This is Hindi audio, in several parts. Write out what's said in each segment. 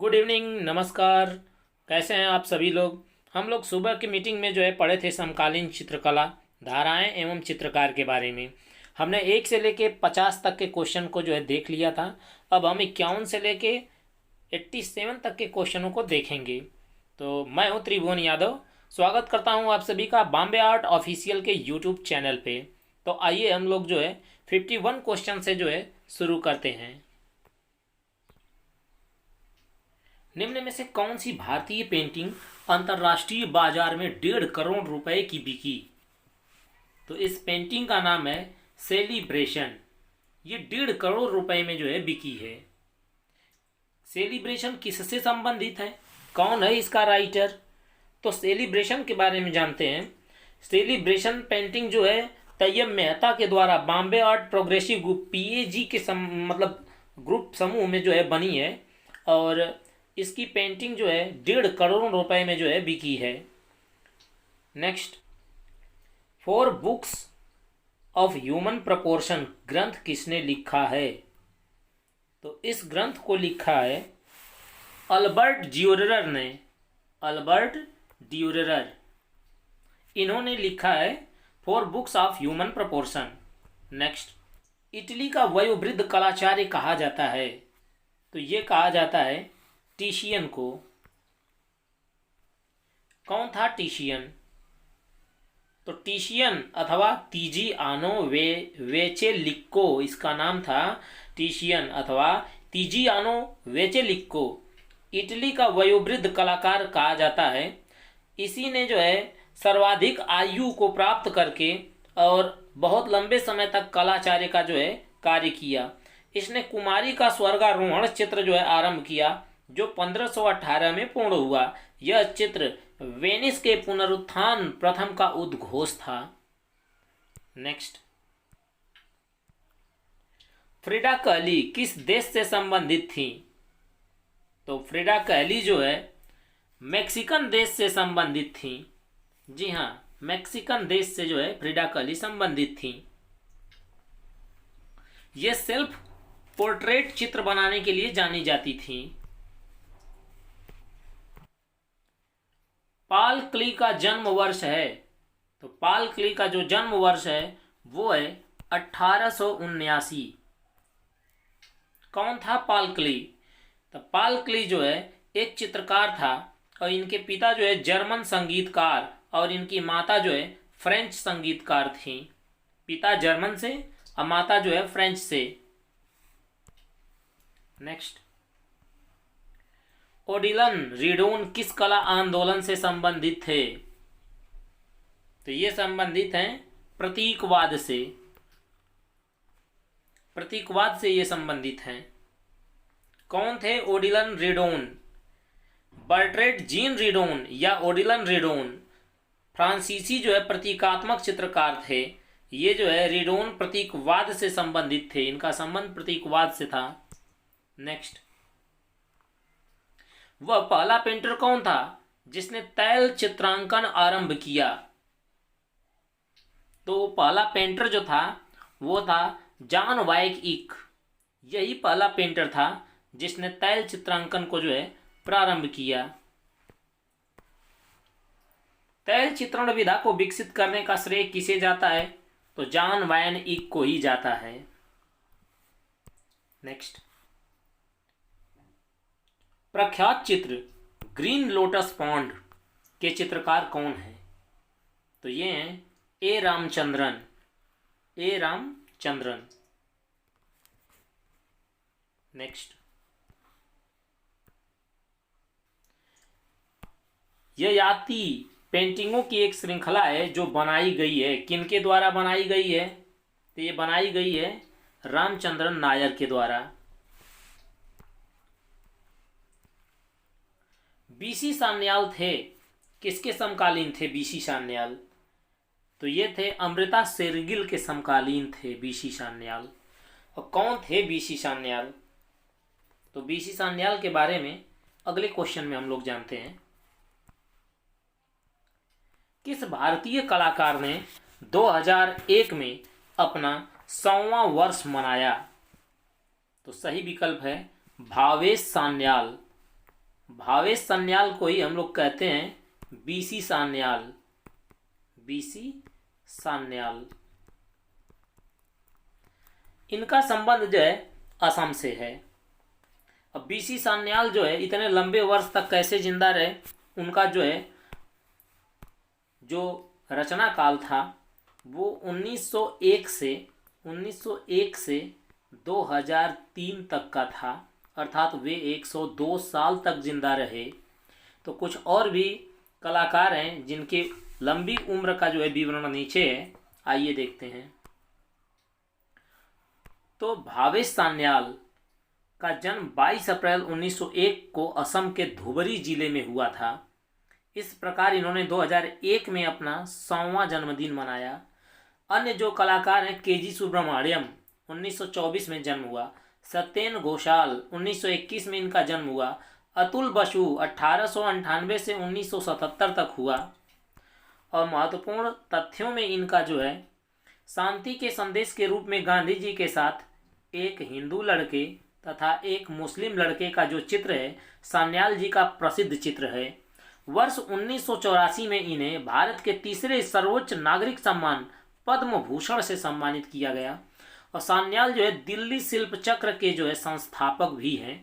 गुड इवनिंग, नमस्कार। कैसे हैं आप सभी लोग। हम लोग सुबह की मीटिंग में जो है पढ़े थे समकालीन चित्रकला, धाराएं एवं चित्रकार के बारे में। हमने 1 से लेके 50 तक के क्वेश्चन को जो है देख लिया था। अब हम 51 से लेके 87 तक के क्वेश्चनों को देखेंगे। तो मैं हूँ त्रिभुवन यादव। स्वागत करता हूँ आप सभी का बॉम्बे आर्ट ऑफिशियल के यूट्यूब चैनल पे। तो आइए हम लोग जो है 51 क्वेश्चन से जो है शुरू करते हैं। निम्न में से कौन सी भारतीय पेंटिंग अंतर्राष्ट्रीय बाजार में 1.5 करोड़ रुपए की बिकी। तो इस पेंटिंग का नाम है सेलिब्रेशन। ये 1.5 करोड़ रुपए में जो है बिकी है। सेलिब्रेशन किससे संबंधित है, कौन है इसका राइटर। तो सेलिब्रेशन के बारे में जानते हैं। सेलिब्रेशन पेंटिंग जो है तैयब मेहता के द्वारा Bombay art progressive group PAG के मतलब ग्रुप समूह में जो है बनी है। और इसकी पेंटिंग जो है 1.5 करोड़ रुपए में जो है बिकी है। Next, 4 books of human proportion ग्रंथ किसने लिखा है। तो इस ग्रंथ को लिखा है अल्बर्ट ड्यूरेर ने। अल्बर्ट ड्यूरेर, इन्होंने लिखा है 4 books of human proportion. Next, Italy का वयोवृद्ध कलाचार्य कहा जाता है। तो ये कहा जाता है टिशियन को। कौन था टिशियन। तो टिशियन अथवा तिजिआनो वेचेलिक्को, इसका नाम था टिशियन अथवा तिजिआनो वेचेलिक्को। इटली का वयोवृद्ध कलाकार कहा जाता है। इसी ने जो है सर्वाधिक आयु को प्राप्त करके और बहुत लंबे समय तक कलाचार्य का जो है कार्य किया। इसने कुमारी का स्वर्गारोहण चित्र जो है आरंभ किया, जो 1518 में पूर्ण हुआ। यह चित्र वेनिस के पुनरुत्थान प्रथम का उद्घोष था। नेक्स्ट, फ्रिडा कहली किस देश से संबंधित थी। तो फ्रिडा कहली जो है मैक्सिकन देश से संबंधित थी। जी हाँ, मैक्सिकन देश से जो है फ्रिडा कहली संबंधित थी। ये सेल्फ पोर्ट्रेट चित्र बनाने के लिए जानी जाती थी। पाल क्ली का जन्म वर्ष है। तो पाल क्ली का जो जन्म वर्ष है वो है 1879। कौन था पाल क्ली। तो पाल क्ली जो है एक चित्रकार था और इनके पिता जो है जर्मन संगीतकार और इनकी माता जो है फ्रेंच संगीतकार थी। पिता जर्मन से और माता जो है फ्रेंच से। नेक्स्ट, ओडिलन रिडोन किस कला आंदोलन से संबंधित थे। तो ये संबंधित हैं प्रतीकवाद से। प्रतीकवाद से ये संबंधित हैं। कौन थे ओडिलन रिडोन। बर्ट्रेट जीन रिडोन या ओडिलन रिडोन फ्रांसीसी जो है प्रतीकात्मक चित्रकार थे। ये जो है रिडोन प्रतीकवाद से संबंधित थे, इनका संबंध प्रतीकवाद से था। नेक्स्ट, वह पहला पेंटर कौन था जिसने तैल चित्रांकन आरंभ किया। तो पहला पेंटर जो था वो था जॉन वाइक इक। यही पहला पेंटर था जिसने तैल चित्रांकन को जो है प्रारंभ किया। तैल चित्रण विधा को विकसित करने का श्रेय किसे जाता है। तो जॉन वाइन इक को ही जाता है। नेक्स्ट, प्रख्यात चित्र ग्रीन लोटस पॉन्ड के चित्रकार कौन हैं। तो ये हैं ए रामचंद्रन। ए रामचंद्रन। नेक्स्ट, यह याति पेंटिंगों की एक श्रृंखला है जो बनाई गई है। किनके द्वारा बनाई गई है। तो ये बनाई गई है रामचंद्रन नायर के द्वारा। बीसी सान्याल थे, किसके समकालीन थे बीसी सान्याल। तो ये थे अमृता शेरगिल के समकालीन थे बीसी सान्याल। और कौन थे बीसी सान्याल। तो बीसी सान्याल के बारे में अगले क्वेश्चन में हम लोग जानते हैं। किस भारतीय कलाकार ने 2001 में अपना 100वां वर्ष मनाया। तो सही विकल्प है भावेश सान्याल। भावेश सान्याल को ही हम लोग कहते हैं बीसी सान्याल। बीसी सान्याल, इनका संबंध जो है असम से है। अब बीसी सान्याल जो है इतने लंबे वर्ष तक कैसे जिंदा रहे, उनका जो है जो रचना काल था वो 1901 से 2003 तक का था, अर्थात वे 102 साल तक जिंदा रहे। तो कुछ और भी कलाकार हैं जिनके लंबी उम्र का जो है विवरण नीचे है, आइए देखते हैं। तो भावेश सान्याल का जन्म 22 अप्रैल 1901 को असम के धुबरी जिले में हुआ था। इस प्रकार इन्होंने 2001 में अपना 100वां जन्मदिन मनाया। अन्य जो कलाकार हैं, केजी सुब्रमण्यम 1924 में जन्म हुआ, सत्येन घोषाल 1921 में इनका जन्म हुआ, अतुल बसु 1898 से 1977 तक हुआ। और महत्वपूर्ण तथ्यों में इनका जो है शांति के संदेश के रूप में गांधी जी के साथ एक हिंदू लड़के तथा एक मुस्लिम लड़के का जो चित्र है, सान्याल जी का प्रसिद्ध चित्र है। वर्ष 1984 में इन्हें भारत के तीसरे सर्वोच्च नागरिक सम्मान पद्म भूषण से सम्मानित किया गया। और सान्याल जो है दिल्ली शिल्प चक्र के जो है संस्थापक भी हैं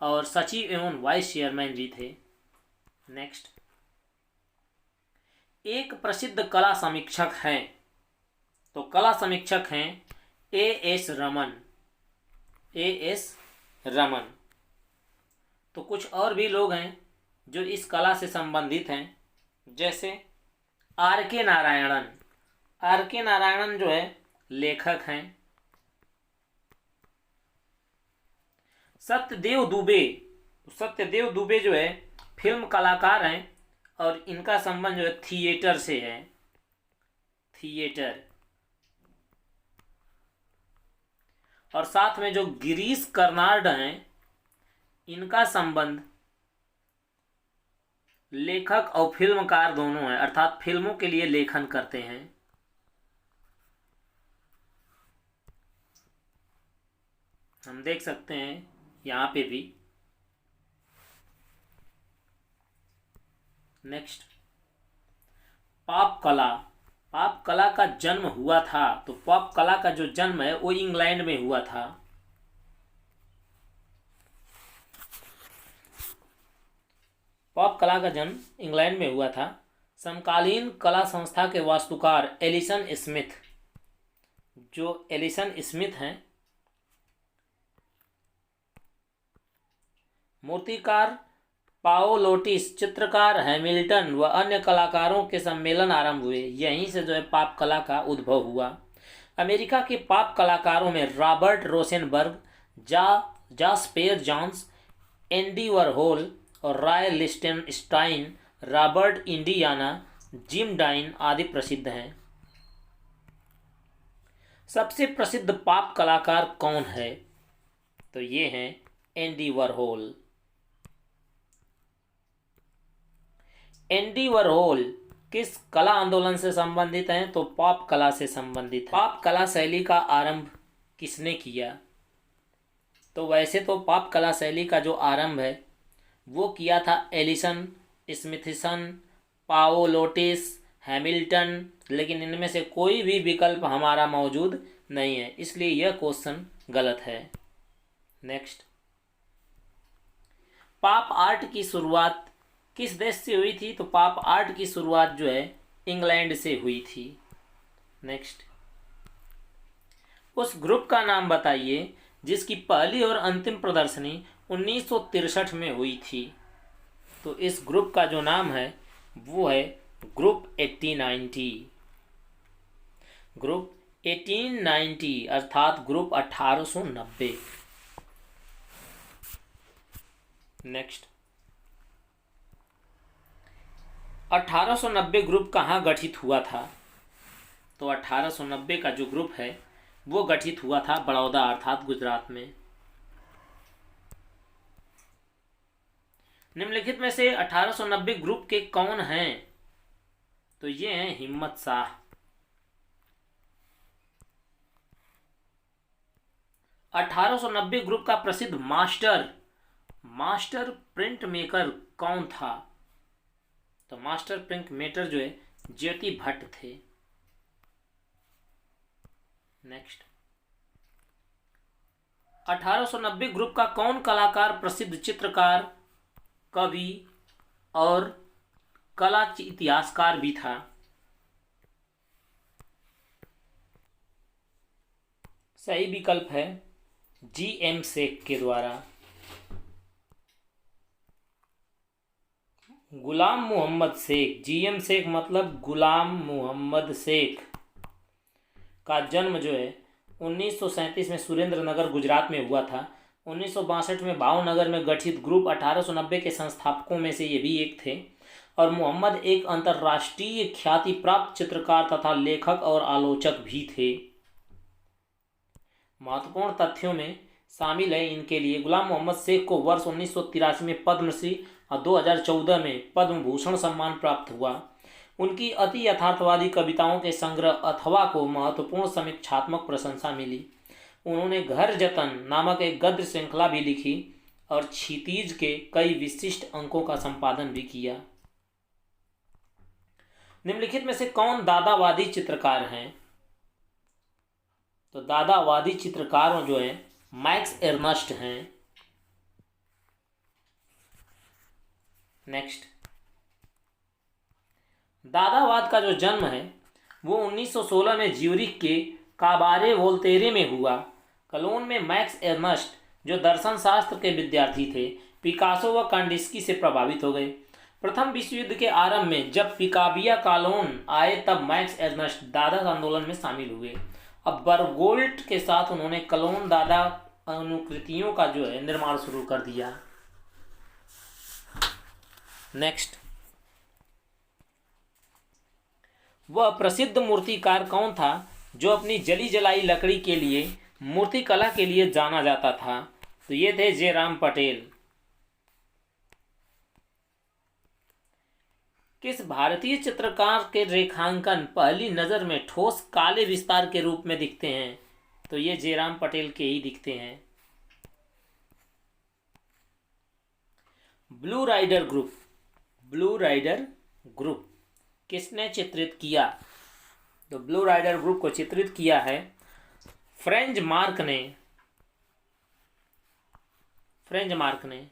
और सचिव एवं वाइस चेयरमैन भी थे। नेक्स्ट, एक प्रसिद्ध कला समीक्षक हैं, तो कला समीक्षक हैं ए.एस. रमन। ए.एस. रमन। तो कुछ और भी लोग हैं जो इस कला से संबंधित हैं, जैसे आर.के. नारायणन। आर.के. नारायणन जो है लेखक हैं। सत्यदेव दुबे। सत्यदेव दुबे जो है फिल्म कलाकार हैं और इनका संबंध जो है थिएटर से है। थिएटर। और साथ में जो गिरीश कर्नाड हैं, इनका संबंध लेखक और फिल्मकार दोनों है, अर्थात फिल्मों के लिए लेखन करते हैं। हम देख सकते हैं यहाँ पे भी। नेक्स्ट, पॉप कला। पॉप कला का जन्म हुआ था, तो पॉप कला का जो जन्म है वो इंग्लैंड में हुआ था। पॉप कला का जन्म इंग्लैंड में हुआ था। समकालीन कला संस्था के वास्तुकार एलिसन स्मिथ, जो एलिसन स्मिथ हैं, मूर्तिकार पाओलोटिस, चित्रकार हैमिल्टन व अन्य कलाकारों के सम्मेलन आरंभ हुए। यहीं से जो है पॉप कला का उद्भव हुआ। अमेरिका के पॉप कलाकारों में Robert Rosenberg, Jasper Johns, Andy Warhol और Roy Lichtenstein, Robert Indiana, Jim Dine आदि प्रसिद्ध हैं। सबसे प्रसिद्ध पॉप कलाकार कौन है? तो ये हैं एंडी वॉरहोल। एंडी वॉरहोल किस कला आंदोलन से संबंधित हैं? तो पॉप कला से संबंधित है। पॉप कला शैली का आरंभ किसने किया? तो वैसे तो पॉप कला शैली का जो आरंभ है वो किया था एलिसन स्मिथसन, पाओलोटिस, हैमिल्टन, लेकिन इनमें से कोई भी विकल्प हमारा मौजूद नहीं है, इसलिए यह क्वेश्चन गलत है। नेक्स्ट, पॉप आर्ट की शुरुआत किस देश से हुई थी? तो पॉप आर्ट की शुरुआत जो है इंग्लैंड से हुई थी। नेक्स्ट, उस ग्रुप का नाम बताइए जिसकी पहली और अंतिम प्रदर्शनी 1963 में हुई थी। तो इस ग्रुप का जो नाम है वो है ग्रुप 1890। ग्रुप 1890 अर्थात ग्रुप 1890। नेक्स्ट, 1890 ग्रुप कहाँ गठित हुआ था? तो 1890 का जो ग्रुप है वो गठित हुआ था बड़ौदा अर्थात गुजरात में। निम्नलिखित में से 1890 ग्रुप के कौन हैं? तो ये हैं हिम्मत शाह। 1890 ग्रुप का प्रसिद्ध मास्टर मास्टर प्रिंट मेकर कौन था? तो मास्टर प्रिंट मेकर जो है ज्योति भट्ट थे। नेक्स्ट, 1890 ग्रुप का कौन कलाकार प्रसिद्ध चित्रकार, कवि और कला इतिहासकार भी था? सही विकल्प है जी.एम. शेख के द्वारा। गुलाम मोहम्मद शेख, जी.एम. शेख मतलब गुलाम मोहम्मद शेख का जन्म जो है 1937 में सुरेंद्र नगर गुजरात में हुआ था। 1962 में भावनगर में गठित ग्रुप 1890 के संस्थापकों में से ये भी एक थे। और मोहम्मद एक अंतर्राष्ट्रीय ख्याति प्राप्त चित्रकार तथा लेखक और आलोचक भी थे। महत्वपूर्ण तथ्यों में शामिल है इनके लिए, गुलाम मोहम्मद शेख को वर्ष 1983 में पद्मश्री और 2014 में पद्म भूषण सम्मान प्राप्त हुआ। उनकी अति यथार्थवादी कविताओं के संग्रह अथवा को महत्वपूर्ण समीक्षात्मक प्रशंसा मिली। उन्होंने घर जतन नामक एक गद्य श्रृंखला भी लिखी और क्षितिज के कई विशिष्ट अंकों का संपादन भी किया। निम्नलिखित में से कौन दादावादी चित्रकार हैं? तो दादावादी चित्रकार जो हैं मैक्स एर्नस्ट हैं। नेक्स्ट, दादावाद का जो जन्म है वो 1916 में ज्यूरिख के काबारे वोल्तेरे में हुआ। कलोन में मैक्स एर्नस्ट जो दर्शन शास्त्र के विद्यार्थी थे, पिकासो व कांडिस्की से प्रभावित हो गए। प्रथम विश्व युद्ध के आरंभ में जब पिकाबिया कालोन आए तब मैक्स एर्नस्ट दादा आंदोलन में शामिल हुए। अब बर्गोल्ट के साथ उन्होंने कलोन दादा अनुकृतियों का जो है निर्माण शुरू कर दिया। नेक्स्ट, वह प्रसिद्ध मूर्तिकार कौन था जो अपनी जली जलाई लकड़ी के लिए मूर्तिकला के लिए जाना जाता था? तो ये थे जयराम पटेल। किस भारतीय चित्रकार के रेखांकन पहली नज़र में ठोस काले विस्तार के रूप में दिखते हैं? तो ये जयराम पटेल के ही दिखते हैं। Blue rider group, blue rider group किसने चित्रित किया? तो ब्लू राइडर ग्रुप को चित्रित किया है फ्रेंच मार्क ने। फ्रेंच मार्क ने।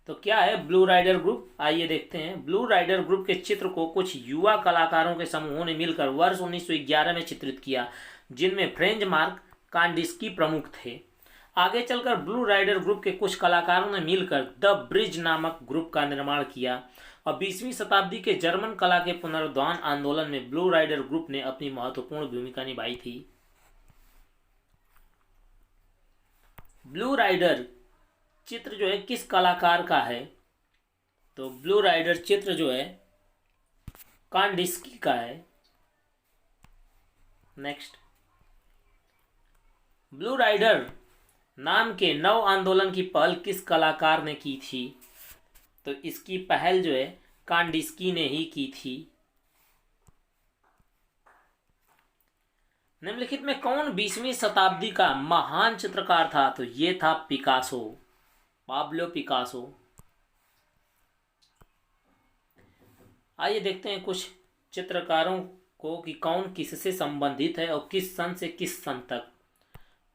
तो क्या है ब्लू राइडर ग्रुप? आइए देखते हैं। ब्लू राइडर ग्रुप के चित्र को कुछ युवा कलाकारों के समूहों ने मिलकर वर्ष 1911 में चित्रित किया, जिनमें फ्रेंच मार्क कांडिस्की प्रमुख थे। आगे चलकर ब्लू राइडर ग्रुप के कुछ कलाकारों ने मिलकर द ब्रिज नामक ग्रुप का निर्माण किया और 20वीं शताब्दी के जर्मन कला के पुनरुद्धान आंदोलन में ब्लू राइडर ग्रुप ने अपनी महत्वपूर्ण भूमिका निभाई थी। ब्लू राइडर चित्र जो है किस कलाकार का है? तो ब्लू राइडर चित्र जो है कांडिस्की का है। नेक्स्ट, ब्लू राइडर नाम के नव आंदोलन की पहल किस कलाकार ने की थी? तो इसकी पहल जो है कांडिस्की ने ही की थी। निम्नलिखित में कौन 20वीं शताब्दी का महान चित्रकार था? तो ये था पिकासो, पाब्लो पिकासो। आइए देखते हैं कुछ चित्रकारों को कि कौन किससे संबंधित है और किस सन से किस सन तक।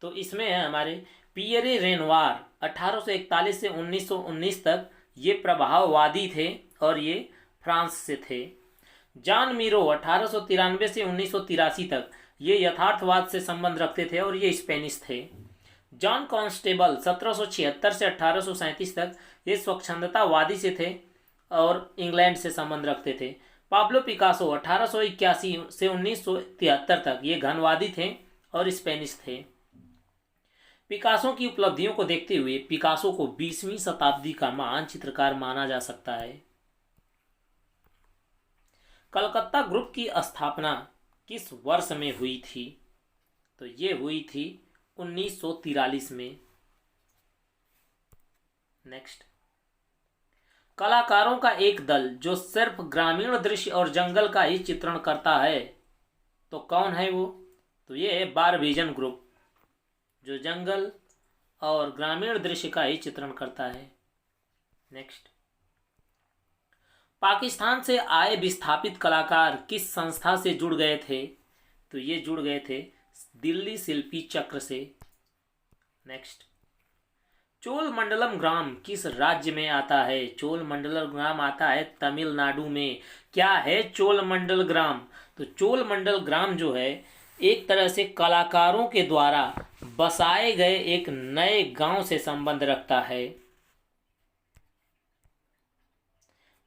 तो इसमें है हमारे पियरे रेनवार 1841 से 1919 तक, ये प्रभाववादी थे और ये फ्रांस से थे। जॉन मीरो 1893 से 1983 तक, ये यथार्थवाद से संबंध रखते थे और ये स्पेनिश थे। जॉन कॉन्स्टेबल 1776 से 1837 तक, ये स्वच्छंदतावादी से थे और इंग्लैंड से संबंध रखते थे। पाब्लो पिकासो 1881 से 1973 तक, ये घनवादी थे और स्पेनिश थे। पिकासो की उपलब्धियों को देखते हुए पिकासो को 20वीं शताब्दी का महान चित्रकार माना जा सकता है। कलकत्ता ग्रुप की स्थापना किस वर्ष में हुई थी? तो ये हुई थी 1943 में। नेक्स्ट, कलाकारों का एक दल जो सिर्फ ग्रामीण दृश्य और जंगल का ही चित्रण करता है, तो कौन है वो? तो ये है बारविजन ग्रुप, जो जंगल और ग्रामीण दृश्य का ही चित्रण करता है। नेक्स्ट, पाकिस्तान से आए विस्थापित कलाकार किस संस्था से जुड़ गए थे? तो ये जुड़ गए थे दिल्ली शिल्पी चक्र से। नेक्स्ट, चोलमंडलम ग्राम किस राज्य में आता है? चोलमंडलम ग्राम आता है तमिलनाडु में। क्या है चोलमंडल ग्राम? तो चोलमंडल ग्राम जो है एक तरह से कलाकारों के द्वारा बसाए गए एक नए गांव से संबंध रखता है।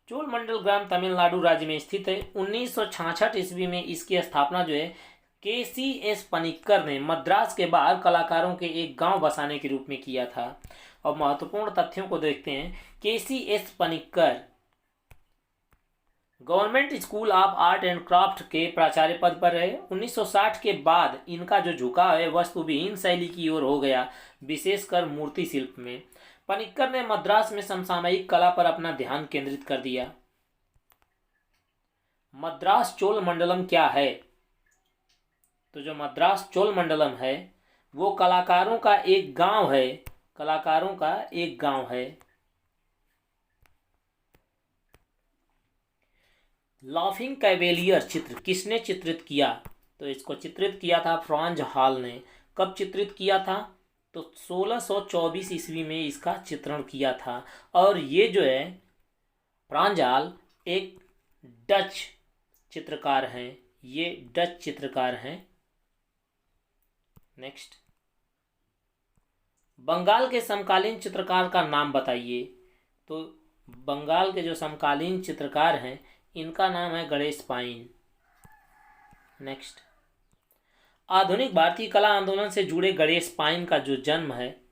चोलमंडल ग्राम तमिलनाडु राज्य में स्थित है। 1966 ईस्वी में इसकी स्थापना जो है KCS पनिक्कर ने मद्रास के बाहर कलाकारों के एक गांव बसाने के रूप में किया था। और महत्वपूर्ण तथ्यों को देखते हैं। KCS Panicker government school of art and craft के प्राचार्य पद पर रहे। 1960 के बाद इनका जो झुकाव है वस्तुविहीन शैली की ओर हो गया, विशेषकर मूर्ति शिल्प में। पनिक्कर ने मद्रास में समसामयिक कला पर अपना ध्यान केंद्रित कर दिया। मद्रास चोलमंडलम क्या है? तो जो मद्रास चोलमंडलम है वो कलाकारों का एक गांव है। कलाकारों का एक गांव है। लाफिंग कैवेलियर चित्र किसने चित्रित किया? तो इसको चित्रित किया था फ्रांज हॉल ने। कब चित्रित किया था? तो 1624 ईस्वी में इसका चित्रण किया था। और ये जो है फ्रांज हॉल एक डच चित्रकार हैं। ये डच चित्रकार हैं। नेक्स्ट, बंगाल के समकालीन चित्रकार का नाम बताइए। तो बंगाल के जो समकालीन चित्रकार हैं इनका नाम है गणेश पाइन। नेक्स्ट, आधुनिक भारतीय कला आंदोलन से जुड़े गणेश पाइन का जो जन्म है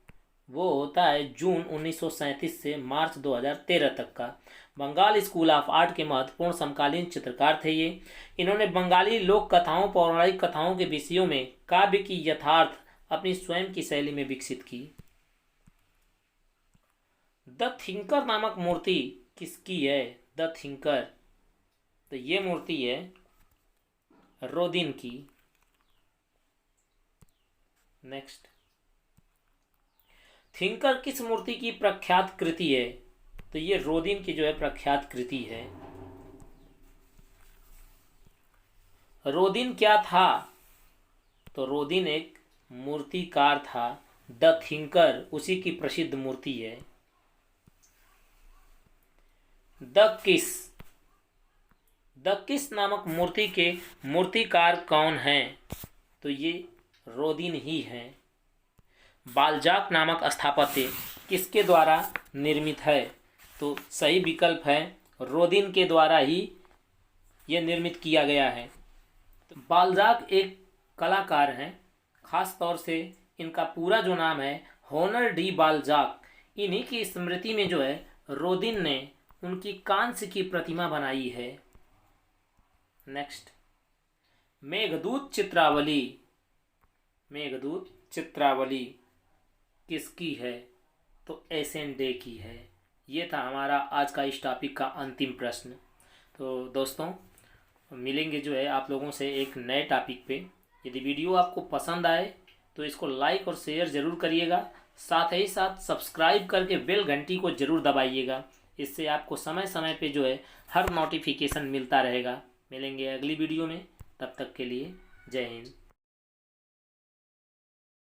वो होता है जून 1937 से मार्च 2013 तक का। बंगाल स्कूल ऑफ आर्ट के महत्वपूर्ण समकालीन चित्रकार थे ये। इन्होंने बंगाली लोक कथाओं, पौराणिक कथाओं के विषयों में काव्य की यथार्थ अपनी स्वयं की शैली में विकसित की। द थिंकर नामक मूर्ति किसकी है? द थिंकर, तो ये मूर्ति है रोदिन की। नेक्स्ट, थिंकर किस मूर्ति की प्रख्यात कृति है? तो ये रोदिन की जो है प्रख्यात कृति है। रोदिन क्या था? तो रोदिन एक मूर्तिकार था। द थिंकर उसी की प्रसिद्ध मूर्ति है। द किस नामक मूर्ति के मूर्तिकार कौन हैं? तो ये रोदिन ही हैं। बालजाक नामक स्थापत्य किसके द्वारा निर्मित है? तो सही विकल्प है रोदिन के द्वारा ही यह निर्मित किया गया है। तो बालजाक एक कलाकार हैं। खास तौर से इनका पूरा जो नाम है होनर डी बालजाक। इन्हीं की स्मृति में जो है रोदिन ने उनकी कांस्य की प्रतिमा बनाई है। नेक्स्ट, मेघदूत चित्रावली किसकी है? तो एसेंडे की है। ये था हमारा आज का इस टॉपिक का अंतिम प्रश्न। तो दोस्तों मिलेंगे जो है आप लोगों से एक नए टॉपिक पे। यदि वीडियो आपको पसंद आए तो इसको लाइक और शेयर ज़रूर करिएगा। साथ ही साथ सब्सक्राइब करके बेल घंटी को ज़रूर दबाइएगा। इससे आपको समय समय पे जो है हर नोटिफिकेशन मिलता रहेगा। मिलेंगे अगली वीडियो में, तब तक के लिए जय हिंद।